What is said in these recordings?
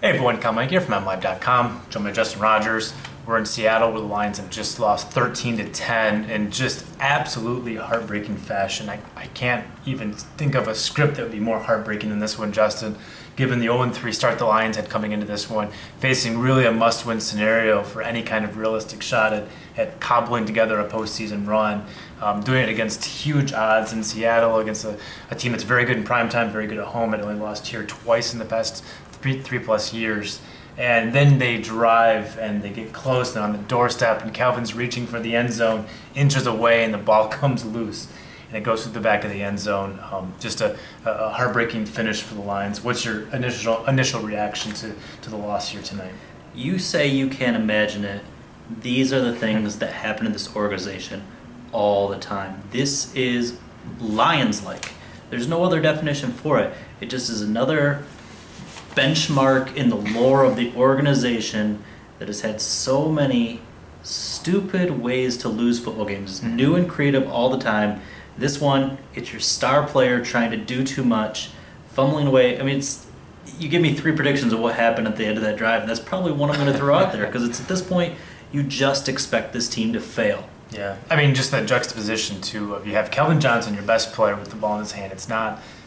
Hey everyone, Meinke here from MLive&apos. Joined by Justin Rogers. We're in Seattle where the Lions have just lost 13-10 in just absolutely heartbreaking fashion. I can't even think of a script that would be more heartbreaking than this one, Justin. Given the 0-3 start the Lions had coming into this one, facing really a must-win scenario for any kind of realistic shot at cobbling together a postseason run. Doing it against huge odds in Seattle, against a team that's very good in primetime, very good at home. It only lost here twice in the past three plus years. And then they drive and they get close and on the doorstep, and Calvin's reaching for the end zone, inches away, and the ball comes loose and it goes through the back of the end zone. Just a heartbreaking finish for the Lions. What's your initial reaction to the loss here tonight? You say you can't imagine it. These are the things that happen in this organization all the time. This is Lions-like. There's no other definition for it. It just is another benchmark in the lore of the organization that has had so many stupid ways to lose football games. It's new and creative all the time. This one, it's your star player trying to do too much, fumbling away. I mean, you give me 3 predictions of what happened at the end of that drive, and that's probably one I'm going to throw out there, because it's at this point, you just expect this team to fail. Yeah, I mean, just that juxtaposition too of you have Calvin Johnson, your best player, with the ball in his hand.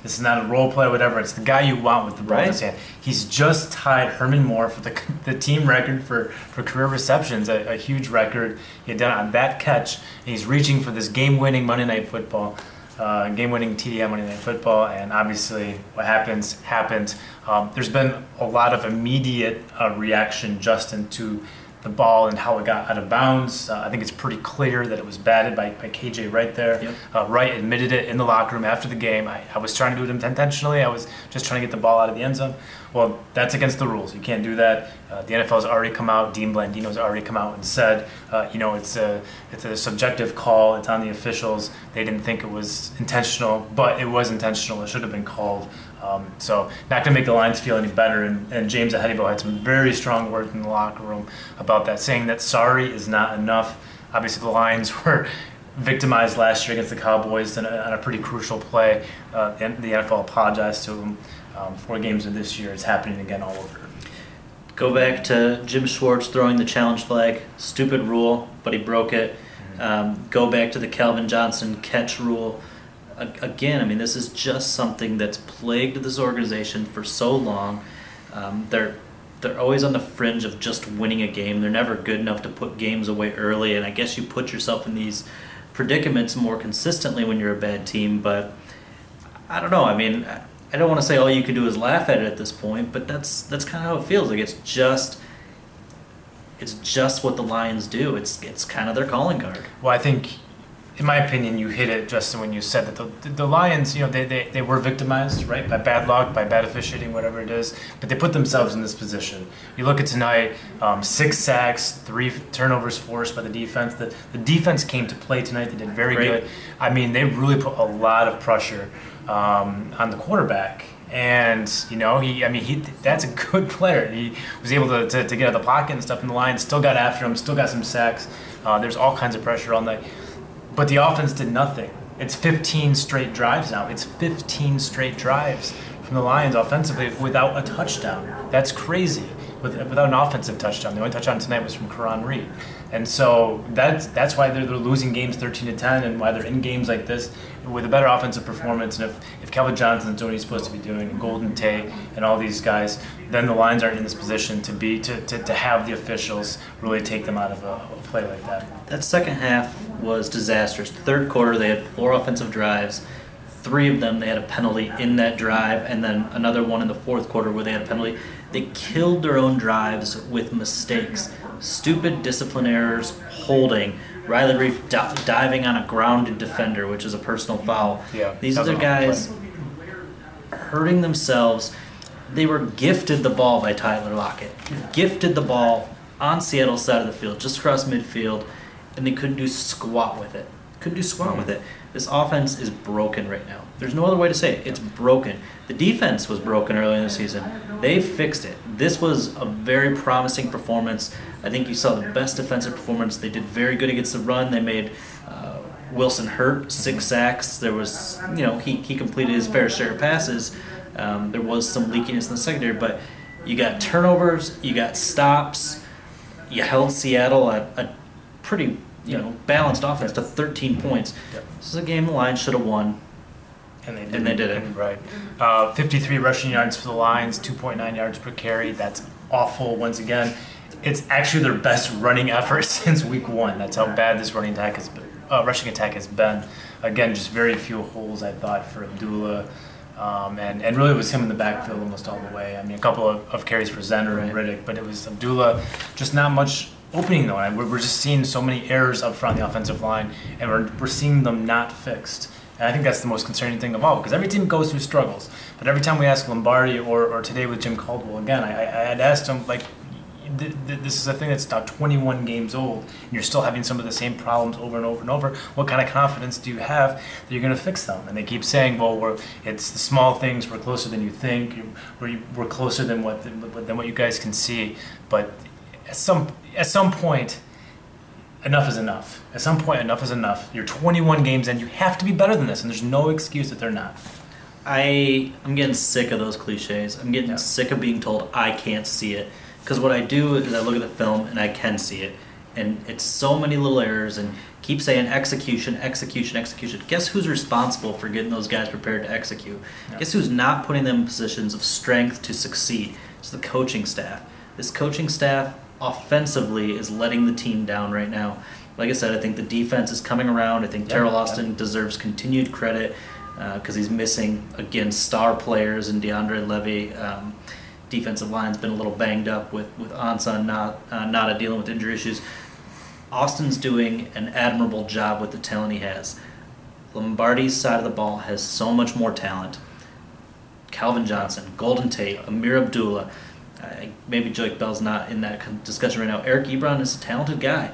This is not a role play or whatever. It's the guy you want with the ball in his hand. He's just tied Herman Moore for the team record for career receptions, a huge record. He had done it on that catch. And he's reaching for this game-winning Monday Night Football, game-winning TD on Monday Night Football, and obviously what happens. There's been a lot of immediate reaction, Justin, to the ball and how it got out of bounds. I think it's pretty clear that it was batted by KJ Wright there. Yep. Wright admitted it in the locker room after the game. I was trying to do it intentionally. I was just trying to get the ball out of the end zone. Well, that's against the rules. You can't do that. The NFL has already come out. Dean Blandino's already come out and said, it's a subjective call. It's on the officials. They didn't think it was intentional, but it was intentional. It should have been called. So not going to make the Lions feel any better. And James Ahedibo had some very strong words in the locker room about that, saying that sorry is not enough. Obviously, the Lions were victimized last year against the Cowboys on a pretty crucial play. The NFL apologized to them. 4 games of this year. It's happening again all over. Go back to Jim Schwartz throwing the challenge flag. Stupid rule, but he broke it. Go back to the Calvin Johnson catch rule. Again, I mean, this is just something that's plagued this organization for so long. They're always on the fringe of just winning a game. They're never good enough to put games away early, and I guess you put yourself in these predicaments more consistently when you're a bad team, but I don't know. I mean, I don't want to say all you can do is laugh at it at this point, but that's kind of how it feels. Like it's just what the Lions do. It's kind of their calling card. Well, I think, in my opinion, you hit it, Justin, when you said that the Lions, they were victimized, right, by bad luck, by bad officiating, whatever it is, but they put themselves in this position. You look at tonight, 6 sacks, 3 turnovers forced by the defense. The defense came to play tonight. They did very good. I mean, they really put a lot of pressure on the quarterback. And that's a good player. He was able to get out of the pocket and stuff in the line. Still got after him. Still got some sacks. There's all kinds of pressure all night. But the offense did nothing. It's 15 straight drives now. It's 15 straight drives from the Lions offensively without a touchdown. That's crazy. Without an offensive touchdown. The only touchdown tonight was from Karan Reed. And so that's why they're losing games 13-10, and why they're in games like this with a better offensive performance. And if Calvin Johnson's doing what he's supposed to be doing, and Golden Tate and all these guys, then the Lions aren't in this position to have the officials really take them out of a play like that. That second half was disastrous. Third quarter, they had 4 offensive drives. 3 of them, they had a penalty in that drive, and then another one in the fourth quarter where they had a penalty. They killed their own drives with mistakes. Stupid discipline errors, holding, Riley Reef diving on a grounded defender, which is a personal foul. Yeah, these other guys hurting themselves. They were gifted the ball by Tyler Lockett. Gifted the ball on Seattle's side of the field, just across midfield, and they couldn't do squat with it. This offense is broken right now. There's no other way to say it. It's broken. The defense was broken early in the season. They fixed it. This was a very promising performance. I think you saw the best defensive performance. They did very good against the run. They made Wilson hurt, 6 sacks. There was, he completed his fair share of passes. There was some leakiness in the secondary, but You got turnovers, you got stops, you held Seattle a pretty balanced offense to 13 points. Yep. This is a game the Lions should have won. And they did it. Right. 53 rushing yards for the Lions, 2.9 yards per carry. That's awful once again. It's actually their best running effort since week 1. That's how bad this rushing attack has been. Again, just very few holes, I thought, for Abdullah. And really it was him in the backfield almost all the way. I mean, a couple of carries for Zender and Riddick, but it was Abdullah, just not much opening though. And we're just seeing so many errors up front on the offensive line, and we're seeing them not fixed. And I think that's the most concerning thing of all, because every team goes through struggles. But every time we ask Lombardi or today with Jim Caldwell again, I had asked him, like, this is a thing that's now 21 games old, and you're still having some of the same problems over and over and over. What kind of confidence do you have that you're going to fix them? And they keep saying, well, it's the small things, we're closer than you think, we're closer than what you guys can see. But at some point, enough is enough. At some point, enough is enough. You're 21 games in, you have to be better than this, and there's no excuse that they're not. I'm getting sick of those cliches. I'm getting sick of being told I can't see it. Because what I do is I look at the film and I can see it. And it's so many little errors and keep saying execution, execution, execution. Guess who's responsible for getting those guys prepared to execute? Yeah. Guess who's not putting them in positions of strength to succeed? It's the coaching staff. This coaching staff offensively is letting the team down right now. Like I said, I think the defense is coming around. I think Terrell Austin deserves continued credit because he's missing, again, star players in DeAndre Levy. Defensive line's been a little banged up with Ansah and Nada dealing with injury issues. Austin's doing an admirable job with the talent he has. Lombardi's side of the ball has so much more talent. Calvin Johnson, Golden Tate, Amir Abdullah. Maybe Joique Bell's not in that discussion right now. Eric Ebron is a talented guy.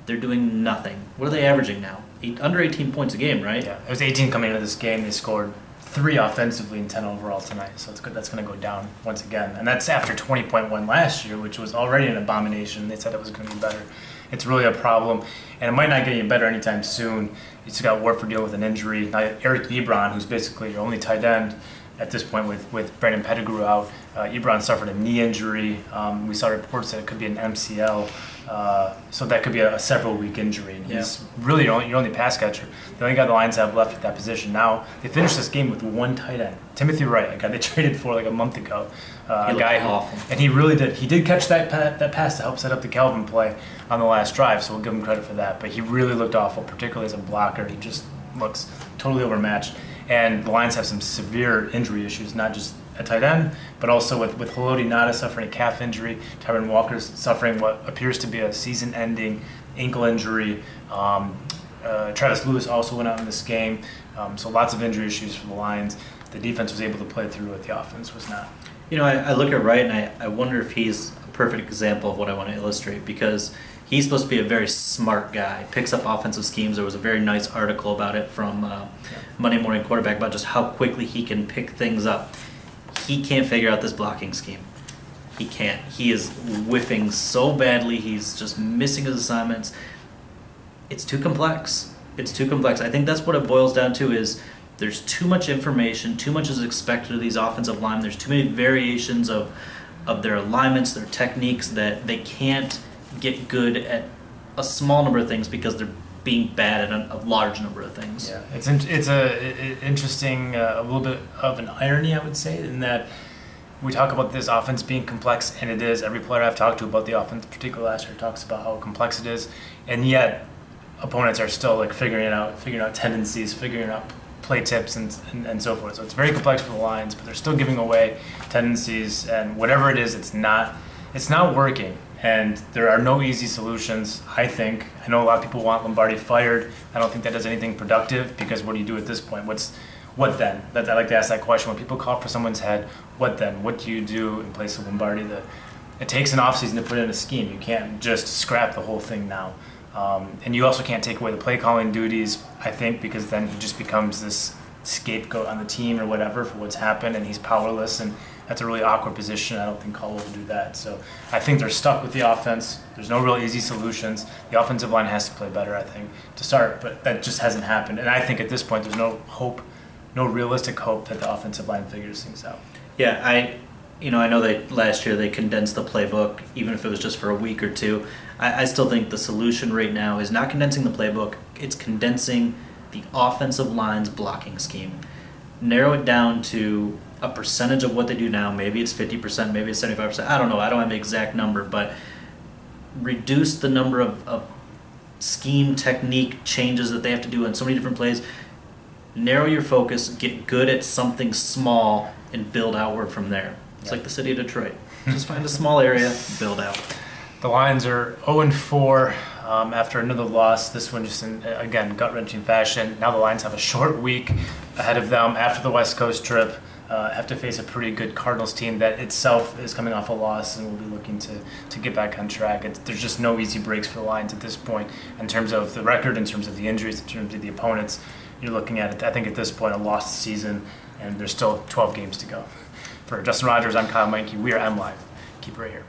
They're doing nothing. What are they averaging now? Under 18 points a game, right? Yeah, it was 18 coming into this game. They scored 3 offensively and 10 overall tonight, so it's good. That's going to go down once again, and that's after 20.1 last year, which was already an abomination. They said it was going to be better. It's really a problem, and it might not get any better anytime soon. You just got Warford dealing with an injury. Now, Eric Ebron, who's basically your only tight end at this point with Brandon Pettigrew out, Ebron suffered a knee injury. We saw reports that it could be an MCL, so that could be a several-week injury. And he's really your only pass catcher. The only guy the Lions have left at that position. Now, they finished this game with 1 tight end, Timothy Wright, a guy they traded for like a month ago. A guy awful. And he really did. He did catch that pass to help set up the Calvin play on the last drive, so we'll give him credit for that. But he really looked awful, particularly as a blocker. He just looks totally overmatched. And the Lions have some severe injury issues, not just a tight end, but also with Haloti Ngata suffering a calf injury, Tyron Walker suffering what appears to be a season-ending ankle injury. Travis Lewis also went out in this game, so lots of injury issues for the Lions. The defense was able to play through it, the offense was not. You know, I look at Wright and I wonder if he's a perfect example of what I want to illustrate, because he's supposed to be a very smart guy, picks up offensive schemes. There was a very nice article about it from Monday Morning Quarterback about just how quickly he can pick things up. He can't figure out this blocking scheme. He can't. He is whiffing so badly. He's just missing his assignments. It's too complex. It's too complex. I think that's what it boils down to is there's too much information, too much is expected of these offensive linemen. There's too many variations of their alignments, their techniques, that they can't get good at a small number of things because they're being bad at a large number of things. Yeah, it's interesting, a little bit of an irony, I would say, in that we talk about this offense being complex, and it is. Every player I've talked to about the offense, particularly last year, talks about how complex it is, and yet opponents are still like figuring out tendencies, figuring out play tips and so forth. So it's very complex for the Lions, but they're still giving away tendencies, and whatever it is, it's not working. And there are no easy solutions, I think. I know a lot of people want Lombardi fired. I don't think that does anything productive, because what do you do at this point? What then? I like to ask that question. When people call for someone's head, what then? What do you do in place of Lombardi? It takes an offseason to put in a scheme. You can't just scrap the whole thing now. And you also can't take away the play calling duties, I think, because then he just becomes this scapegoat on the team or whatever for what's happened, and he's powerless, and that's a really awkward position. I don't think Caldwell will do that. So I think they're stuck with the offense. There's no real easy solutions. The offensive line has to play better, I think, to start, but that just hasn't happened. And I think at this point there's no hope, no realistic hope that the offensive line figures things out. Yeah, I know they last year they condensed the playbook, even if it was just for a week or two. I still think the solution right now is not condensing the playbook, it's condensing the offensive line's blocking scheme. Narrow it down to a percentage of what they do now. Maybe it's 50%, maybe it's 75%. I don't know. I don't have the exact number, but reduce the number of scheme technique changes that they have to do in so many different plays. Narrow your focus, get good at something small, and build outward from there. It's like the city of Detroit. Just find a small area, build out. The Lions are 0-4 after another loss. This one just in, again, gut-wrenching fashion. Now the Lions have a short week ahead of them after the West Coast trip. Have to face a pretty good Cardinals team that itself is coming off a loss and will be looking to get back on track. There's just no easy breaks for the Lions at this point in terms of the record, in terms of the injuries, in terms of the opponents. You're looking at it, I think at this point, a lost season, and there's still 12 games to go. For Justin Rogers, I'm Kyle Meinke. We are MLive. Keep it right here.